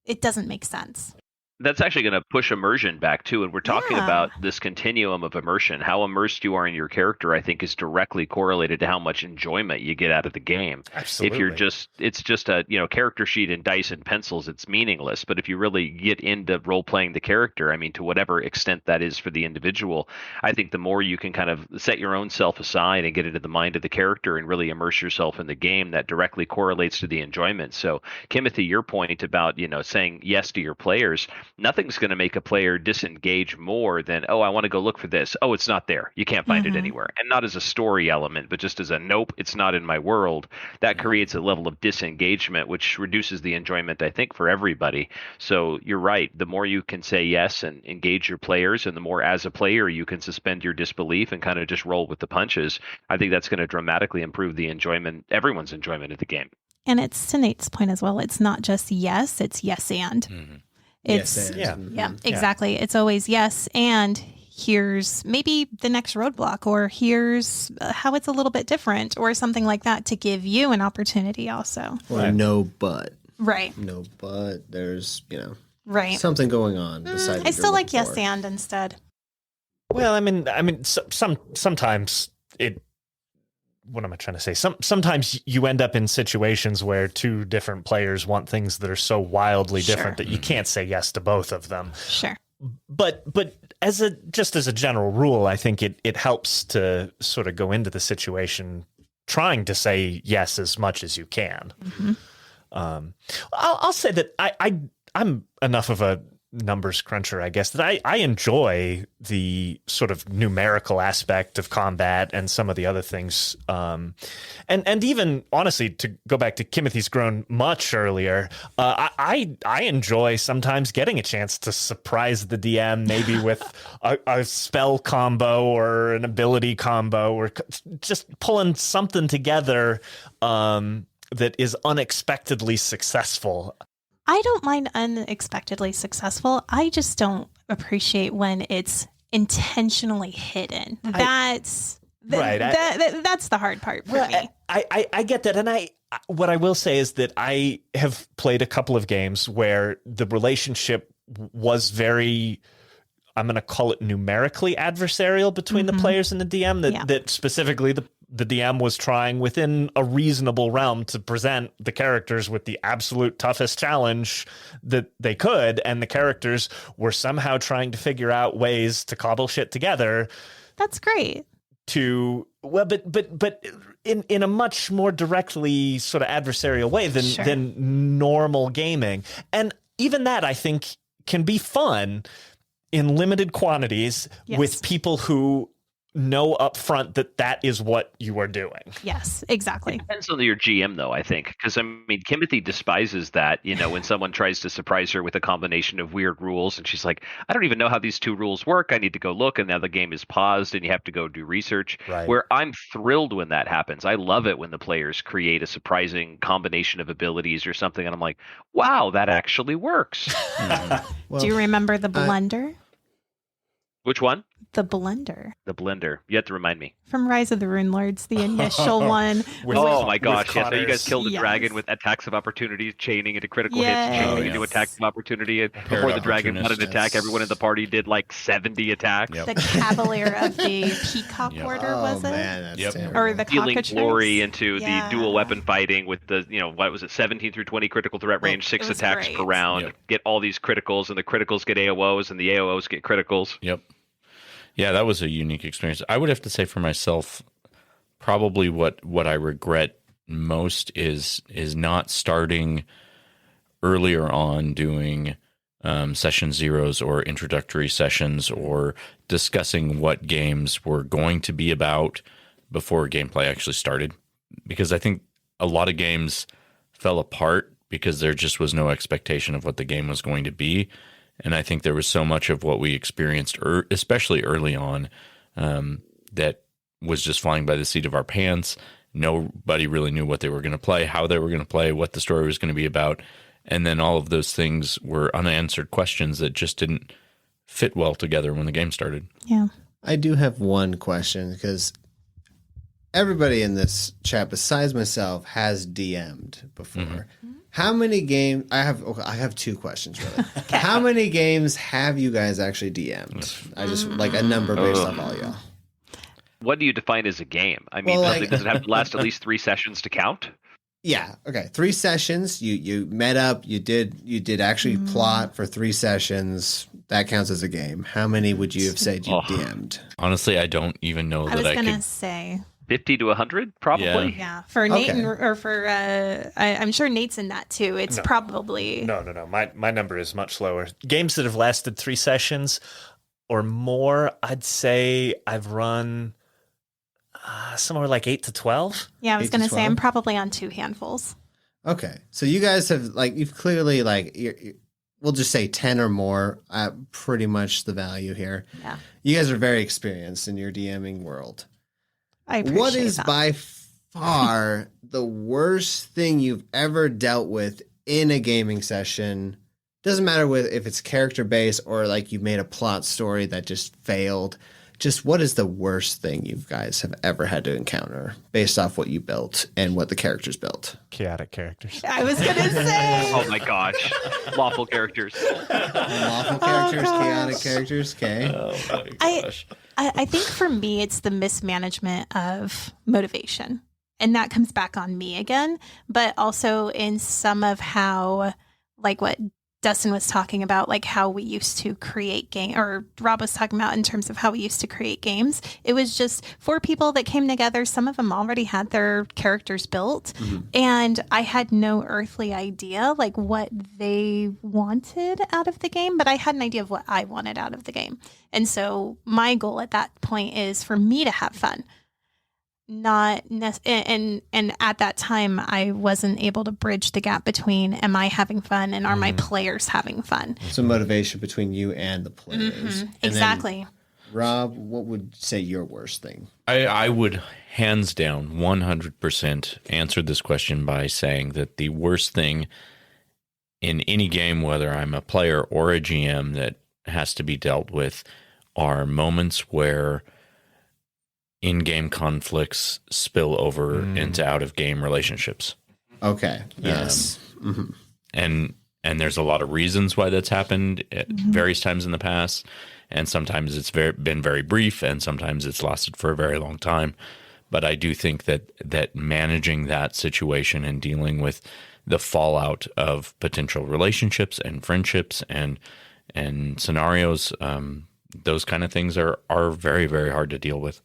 It doesn't make sense. That's actually going to push immersion back too. And we're talking Yeah. about this continuum of immersion. How immersed you are in your character, I think, is directly correlated to how much enjoyment you get out of the game. Absolutely. If you're it's just a, character sheet and dice and pencils, it's meaningless. But if you really get into role playing the character, I mean, to whatever extent that is for the individual, I think the more you can kind of set your own self aside and get into the mind of the character and really immerse yourself in the game, that directly correlates to the enjoyment. So, Kimothee, your point about, saying yes to your players, nothing's going to make a player disengage more than, oh, I want to go look for this. Oh, it's not there. You can't find it anywhere. And not as a story element, but just as a nope, it's not in my world. That creates a level of disengagement, which reduces the enjoyment, I think, for everybody. So you're right. The more you can say yes and engage your players, and the more as a player you can suspend your disbelief and kind of just roll with the punches, I think that's going to dramatically improve the enjoyment, everyone's enjoyment of the game. And it's to Nate's point as well. It's not just yes, it's yes and. Mm-hmm. It's Yes, yeah, exactly. It's always yes and here's maybe the next roadblock, or here's how it's a little bit different, or something like that, to give you an opportunity also. Or no, but Right. no, but there's Right. something going on. Besides I what still you're like looking yes for. and instead. Well, I mean, sometimes it. What am I trying to say? Sometimes you end up in situations where two different players want things that are so wildly different that you can't say yes to both of them. Sure. But as a general rule, I think it helps to sort of go into the situation trying to say yes as much as you can. I'll say that I'm enough of a numbers cruncher, I guess, that I enjoy the sort of numerical aspect of combat and some of the other things. And even honestly, to go back to Kimothee's grown much earlier, I enjoy sometimes getting a chance to surprise the DM, maybe with a spell combo or an ability combo, or just pulling something together that is unexpectedly successful. I don't mind unexpectedly successful. I just don't appreciate when it's intentionally hidden. That's the hard part for me. I get that. And what I will say is that I have played a couple of games where the relationship was very, I'm going to call it numerically adversarial between the players and the DM, that specifically the DM was trying within a reasonable realm to present the characters with the absolute toughest challenge that they could. And the characters were somehow trying to figure out ways to cobble shit together. That's great. But in a much more directly sort of adversarial way than normal gaming. And even that, I think, can be fun in limited quantities with people who know up front that is what you are doing. Yes, exactly. It depends on your GM, though, I think. Because, I mean, Kimothee despises that, when someone tries to surprise her with a combination of weird rules, and she's like, I don't even know how these two rules work. I need to go look, and now the game is paused, and you have to go do research. Right. Where I'm thrilled when that happens. I love it when the players create a surprising combination of abilities or something, and I'm like, wow, that actually works. Well, Do you remember the blender? Which one? The blender The blender. You have to remind me. from Rise of the Rune Lords, the initial one. Oh my gosh! Yeah, so you guys Connors. killed the Yes. dragon with attacks of opportunity, chaining into critical Yes. hits, chaining Oh, into yeah. attacks of opportunity. And Paired before the dragon got an opportunist. attack, everyone in the party did like 70 attacks. Yep. The Cavalier of the Peacock Yep. Order, was it? Man, that's Yep. terrible. Or the Stealing Cockatrice? glory into Yeah. the dual weapon fighting with the, what was it, 17 through 20 critical threat range, 6 it was attacks great. per round, Yep. get all these criticals, and the criticals get AOOs, and the AOOs get criticals. Yep. Yeah, that was a unique experience. I would have to say for myself, probably what I regret most is not starting earlier on doing session zeros or introductory sessions, or discussing what games were going to be about before gameplay actually started. Because I think a lot of games fell apart because there just was no expectation of what the game was going to be. And I think there was so much of what we experienced, especially early on, that was just flying by the seat of our pants. Nobody really knew what they were going to play, how they were going to play, what the story was going to be about. And then all of those things were unanswered questions that just didn't fit well together when the game started. Yeah. I do have one question, because everybody in this chat besides myself has DM'd before. Mm-hmm. How many games? I have two questions really. How many games have you guys actually DM'd? I just like a number based off all y'all. What do you define as a game? I mean, does it have to last at least 3 sessions to count? Yeah. Okay. 3 sessions. You met up. You did actually plot for 3 sessions. That counts as a game. How many would you have said you DM'd? Honestly, I don't even know that I could. I was gonna say 50 to 100, probably. Yeah. For Nate or for I'm sure Nate's in that too. It's probably No. My number is much lower. Games that have lasted 3 sessions or more, I'd say I've run somewhere like 8 to 12. Yeah, I was going to say I'm probably on 2 handfuls. Okay. So you guys have you've clearly we'll just say 10 or more, pretty much the value here. Yeah. You guys are very experienced in your DMing world. I appreciate What is that. by far the worst thing you've ever dealt with in a gaming session? Doesn't matter if it's character based or you've made a plot story that just failed. Just what is the worst thing you guys have ever had to encounter based off what you built and what the characters built? Chaotic characters. I was going to say. Oh my gosh. Lawful characters. Lawful characters, chaotic characters. Okay. Oh my gosh. I think for me, it's the mismanagement of motivation. And that comes back on me again, but also in some of how, what Dustin was talking about, how we used to create or Rob was talking about in terms of how we used to create games. It was just 4 people that came together. Some of them already had their characters built. Mm-hmm. And I had no earthly idea what they wanted out of the game, but I had an idea of what I wanted out of the game. And so my goal at that point is for me to have fun. And at that time I wasn't able to bridge the gap between am I having fun and are my players having fun. So motivation between you and the players. Mm-hmm. Exactly. Rob, what would you say your worst thing? I would hands down 100% answer this question by saying that the worst thing in any game, whether I'm a player or a GM, that has to be dealt with are moments where in-game conflicts spill over into out-of-game relationships. Okay. Yes. And there's a lot of reasons why that's happened at various times in the past, and sometimes it's been very brief, and sometimes it's lasted for a very long time. But I do think that managing that situation and dealing with the fallout of potential relationships and friendships and scenarios, those kind of things are very, very hard to deal with.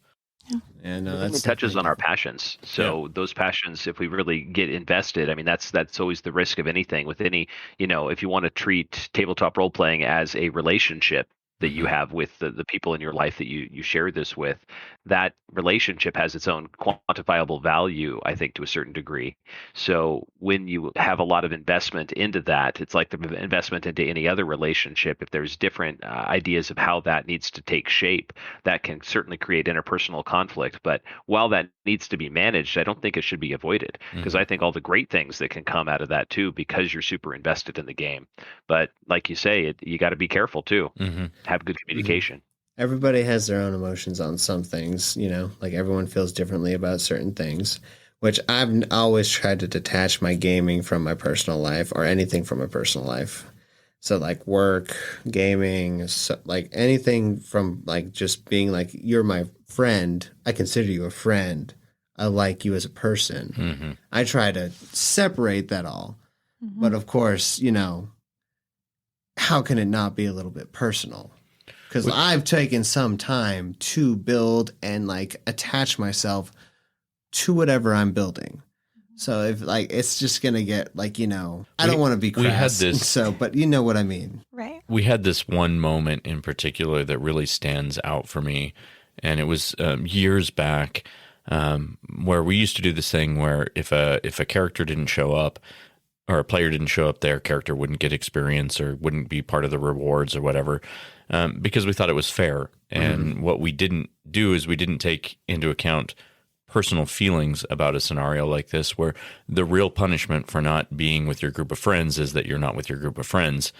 Yeah, no, it touches on our passions. So those passions, if we really get invested, I mean, that's always the risk of anything with any, if you want to treat tabletop role playing as a relationship that you have with the people in your life that you share this with, that relationship has its own quantifiable value, I think, to a certain degree. So when you have a lot of investment into that, it's like the investment into any other relationship. If there's different ideas of how that needs to take shape, that can certainly create interpersonal conflict. But while that needs to be managed, I don't think it should be avoided, because I think all the great things that can come out of that too, because you're super invested in the game. But like you say, you got to be careful too. Have good communication. Everybody has their own emotions on some things, everyone feels differently about certain things, which I've always tried to detach my gaming from my personal life or anything from my personal life. So work, gaming, anything from just being you're my friend. I consider you a friend. I like you as a person. I try to separate that all. But of course, how can it not be a little bit personal? Because I've taken some time to build and attach myself to whatever I'm building. So if it's just gonna get I don't want to be crass. We had this, but you know what I mean, right? We had this one moment in particular that really stands out for me, and it was years back, where we used to do this thing where if a character didn't show up, or a player didn't show up, their character wouldn't get experience or wouldn't be part of the rewards or whatever, because we thought it was fair. And what we didn't do is we didn't take into account personal feelings about a scenario like this, where the real punishment for not being with your group of friends is that you're not with your group of friends.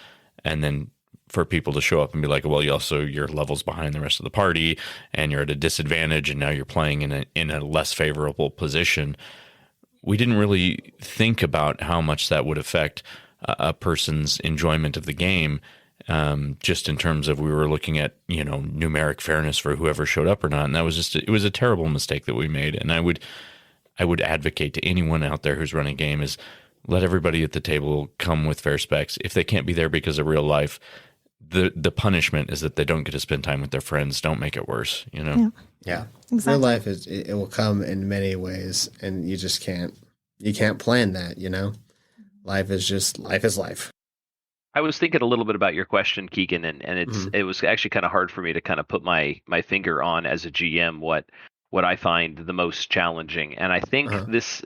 And then for people to show up and be like, well, your level's behind the rest of the party and you're at a disadvantage and now you're playing in a less favorable position. We didn't really think about how much that would affect a person's enjoyment of the game. Just in terms of, we were looking at, numeric fairness for whoever showed up or not. And that was it was a terrible mistake that we made. And I would advocate to anyone out there who's running a game is let everybody at the table come with fair specs. If they can't be there because of real life, the punishment is that they don't get to spend time with their friends. Don't make it worse, Yeah. Exactly. Real life it will come in many ways, and you just can't plan that, Life is life. I was thinking a little bit about your question, Keegan, and it was actually kind of hard for me to kind of put my finger on, as a GM, what I find the most challenging. And I think this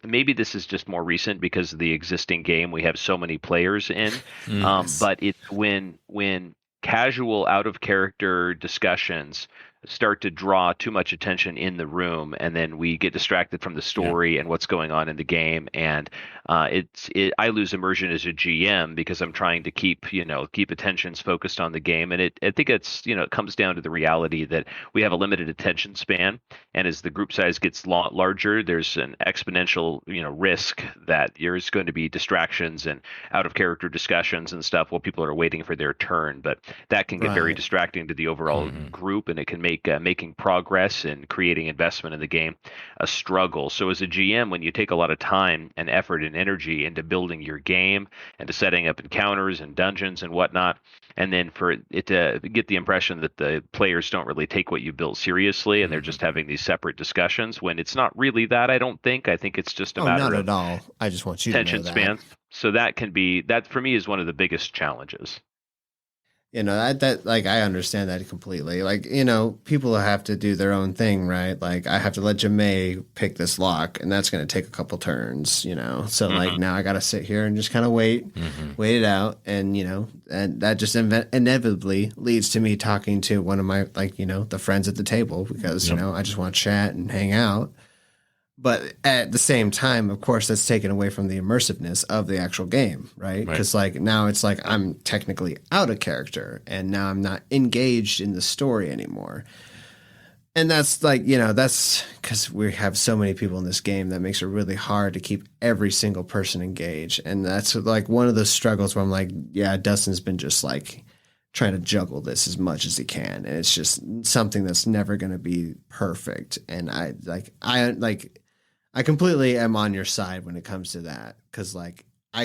is just more recent because of the existing game. We have so many players in, but it's when casual out of character discussions start to draw too much attention in the room, and then we get distracted from the story and what's going on in the game, and I lose immersion as a GM because I'm trying to keep attentions focused on the game, and I think it's it comes down to the reality that we have a limited attention span, and as the group size gets larger, there's an exponential risk that there's going to be distractions and out of character discussions and stuff while people are waiting for their turn, but that can get very distracting to the overall group, and it can make making progress and creating investment in the game a struggle. So as a GM, when you take a lot of time and effort and energy into building your game and to setting up encounters and dungeons and whatnot, and then for it to get the impression that the players don't really take what you built seriously and they're just having these separate discussions, when it's not really that, I think it's just a matter not of at all. I just want you to know attention that. span. So that for me is one of the biggest challenges. That I understand that completely. People have to do their own thing, right? I have to let Jamae pick this lock, and that's going to take a couple turns, So now I got to sit here and just kind of wait it out, and and that just inevitably leads to me talking to one of my the friends at the table, because I just want to chat and hang out. But at the same time, of course, that's taken away from the immersiveness of the actual game, right? Because now it's I'm technically out of character, and now I'm not engaged in the story anymore. And that's that's because we have so many people in this game that makes it really hard to keep every single person engaged. And that's one of those struggles where I'm Dustin's been just trying to juggle this as much as he can, and it's just something that's never going to be perfect. And I completely am on your side when it comes to that, because I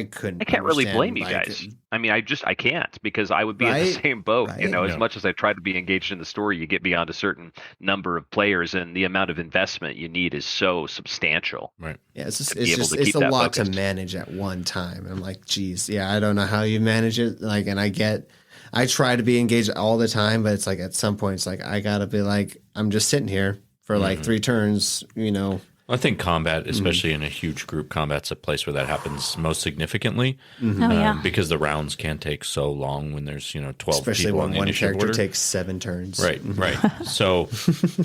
can't really blame you guys. I mean, I can't, because I would be in the same boat. As much as I try to be engaged in the story, you get beyond a certain number of players, and the amount of investment you need is so substantial. Right. Yeah, it's a lot to manage at one time. And I'm geez, I don't know how you manage it. And I try to be engaged all the time, but it's at some point, it's I gotta be I'm just sitting here for 3 turns, I think combat, especially in a huge group, combat's a place where that happens most significantly. Because the rounds can take so long when there's 12 especially people when on the one initiative character order. takes 7 turns. Right. So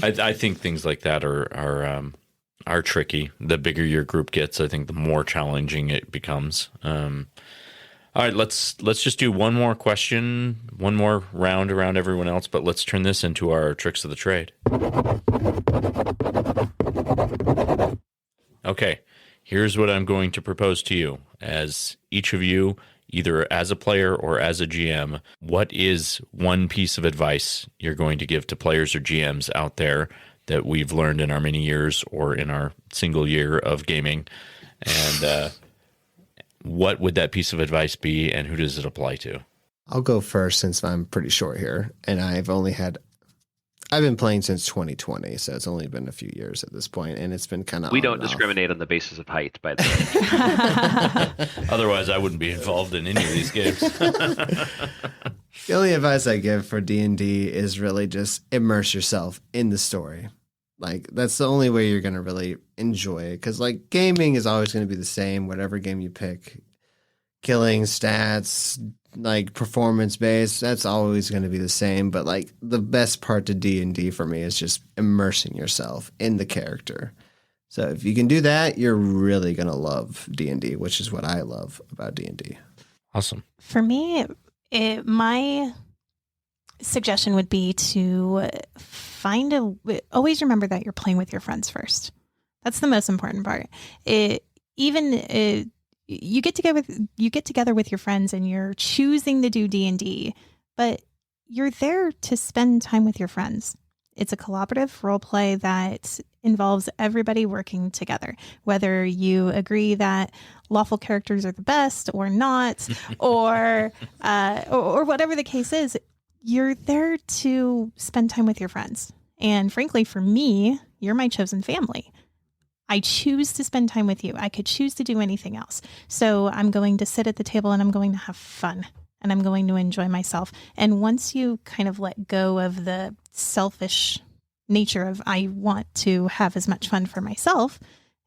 I think things like that are tricky. The bigger your group gets, I think the more challenging it becomes. All right, let's just do one more question, one more round around everyone else, but let's turn this into our tricks of the trade. Okay, here's what I'm going to propose to you. As each of you, either as a player or as a GM, what is one piece of advice you're going to give to players or GMs out there that we've learned in our many years or in our single year of gaming? And what would that piece of advice be, and who does it apply to? I'll go first, since I'm pretty short here, and I've been playing since 2020, so it's only been a few years at this point, and it's been kind of. We don't discriminate on the basis of height, by the way. Otherwise, I wouldn't be involved in any of these games. The only advice I give for D&D is really just immerse yourself in the story. That's the only way you're going to really enjoy it, because gaming is always going to be the same, whatever game you pick. Killing, stats, performance based, that's always going to be the same. But the best part to D&D for me is just immersing yourself in the character. So if you can do that, you're really going to love D&D, which is what I love about D&D. Awesome. For me, my suggestion would be to always remember that you're playing with your friends first. That's the most important part. You get together with your friends and you're choosing to do D&D, but you're there to spend time with your friends. It's a collaborative role play that involves everybody working together, whether you agree that lawful characters are the best or not, or whatever the case is. You're there to spend time with your friends. And frankly, for me, you're my chosen family. I choose to spend time with you. I could choose to do anything else. So I'm going to sit at the table and I'm going to have fun and I'm going to enjoy myself. And once you kind of let go of the selfish nature of I want to have as much fun for myself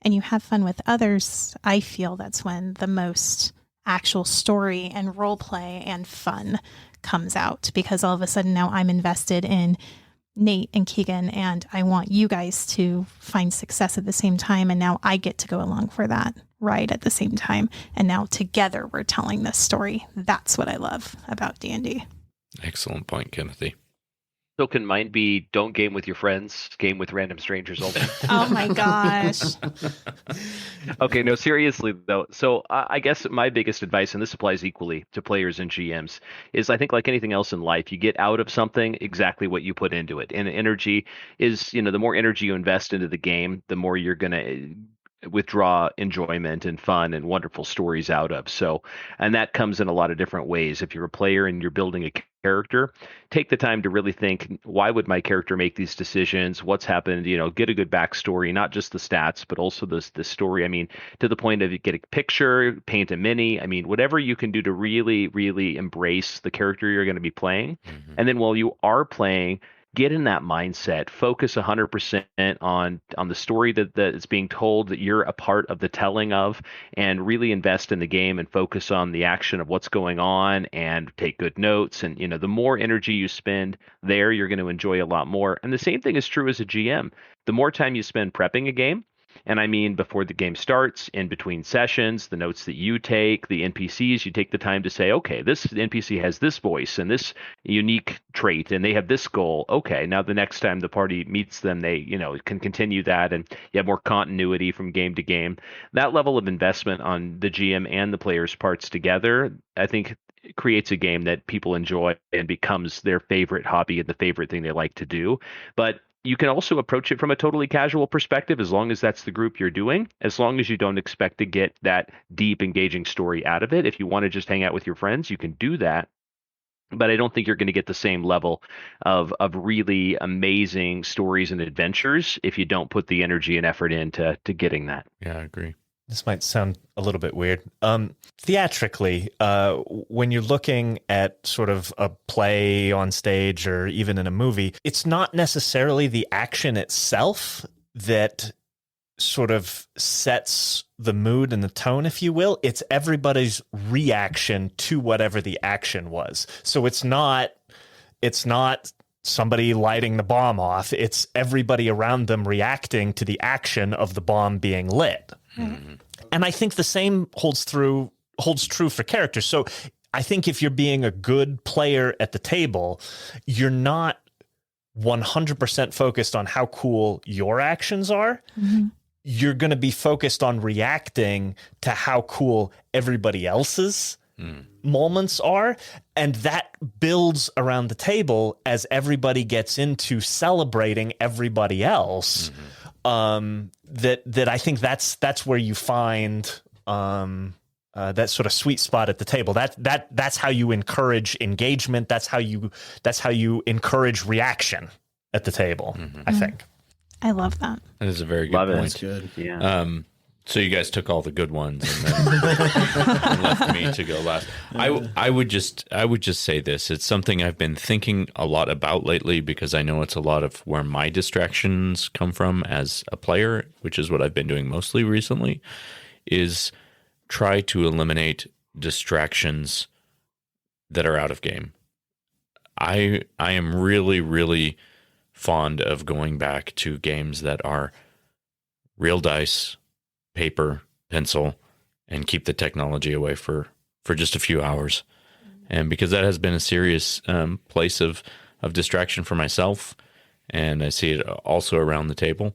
and you have fun with others, I feel that's when the most actual story and role play and fun comes out, because all of a sudden now I'm invested in Nate and Keegan and I want you guys to find success at the same time. And now I get to go along for that ride at the same time. And now together we're telling this story. That's what I love about D&D. Excellent point, Kimothee. So can mine be don't game with your friends, game with random strangers only? Oh my gosh. Okay, no, seriously though. So I guess my biggest advice, and this applies equally to players and GMs, is I think like anything else in life, you get out of something exactly what you put into it. And energy is, the more energy you invest into the game, the more you're going to withdraw enjoyment and fun and wonderful stories out of. So, and that comes in a lot of different ways. If you're a player and you're building a character, take the time to really think, why would my character make these decisions? What's happened? Get a good backstory, not just the stats, but also the story. I mean, to the point of get a picture, paint a mini. I mean, whatever you can do to really, really embrace the character you're going to be playing. Mm-hmm. And then while you are playing, get in that mindset, focus 100% on the story that is being told, that you're a part of the telling of, and really invest in the game and focus on the action of what's going on and take good notes. And, the more energy you spend there, you're going to enjoy a lot more. And the same thing is true as a GM. The more time you spend prepping a game, and I mean before the game starts, in between sessions, the notes that you take, the NPCs, you take the time to say, okay, this NPC has this voice and this unique trait, and they have this goal. Okay, now the next time the party meets them, they, can continue that, and you have more continuity from game to game. That level of investment on the GM and the players' parts together, I think, creates a game that people enjoy and becomes their favorite hobby and the favorite thing they like to do. But you can also approach it from a totally casual perspective, as long as that's the group you're doing, as long as you don't expect to get that deep, engaging story out of it. If you want to just hang out with your friends, you can do that. But I don't think you're going to get the same level of really amazing stories and adventures if you don't put the energy and effort into getting that. Yeah, I agree. This might sound a little bit weird. Theatrically, when you're looking at sort of a play on stage or even in a movie, it's not necessarily the action itself that sort of sets the mood and the tone, if you will. It's everybody's reaction to whatever the action was. So it's not somebody lighting the bomb off. It's everybody around them reacting to the action of the bomb being lit. Mm-hmm. And I think the same holds true for characters. So I think if you're being a good player at the table, you're not 100% focused on how cool your actions are. Mm-hmm. You're going to be focused on reacting to how cool everybody else's moments are. And that builds around the table as everybody gets into celebrating everybody else. Mm-hmm. That I think that's where you find that sort of sweet spot at the table. That's how you encourage engagement. That's how you encourage reaction at the table. Mm-hmm. I think. I love that. That is a very good point. That's good. Yeah. So you guys took all the good ones and left me to go last. I would just say this. It's something I've been thinking a lot about lately, because I know it's a lot of where my distractions come from as a player, which is what I've been doing mostly recently, is try to eliminate distractions that are out of game. I am really, really fond of going back to games that are real dice, paper, pencil, and keep the technology away for just a few hours. And because that has been a serious place of of distraction for myself, and I see it also around the table.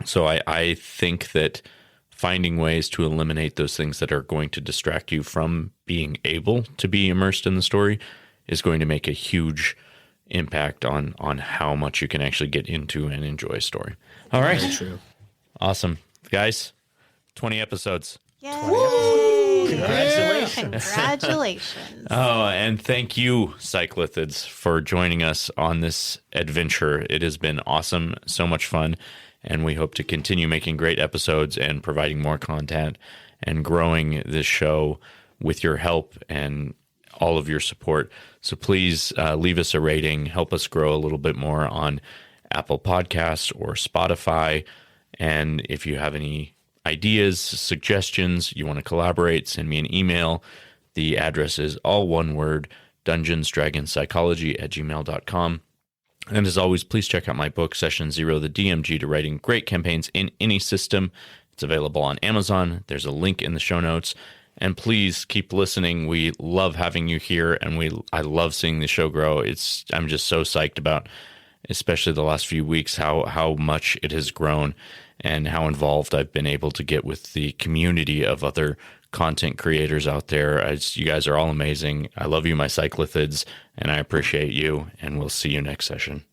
So I think that finding ways to eliminate those things that are going to distract you from being able to be immersed in the story is going to make a huge impact on how much you can actually get into and enjoy a story. All right. That's true. Awesome. Guys, 20 episodes. Yay! Congratulations. Congratulations. Oh, and thank you, Cyclithids, for joining us on this adventure. It has been awesome, so much fun, and we hope to continue making great episodes and providing more content and growing this show with your help and all of your support. So please leave us a rating, help us grow a little bit more on Apple Podcasts or Spotify. And if you have any ideas, suggestions, you want to collaborate, send me an email. The address is all one word, dungeonsdragonpsychology@gmail.com. And as always, please check out my book, Session Zero, the DMG to Writing Great Campaigns in Any System. It's available on Amazon. There's a link in the show notes. And please keep listening. We love having you here, and I love seeing the show grow. I'm just so psyched about, especially the last few weeks, how much it has grown and how involved I've been able to get with the community of other content creators out there. You guys are all amazing. I love you, my Cyclithids, and I appreciate you, and we'll see you next session.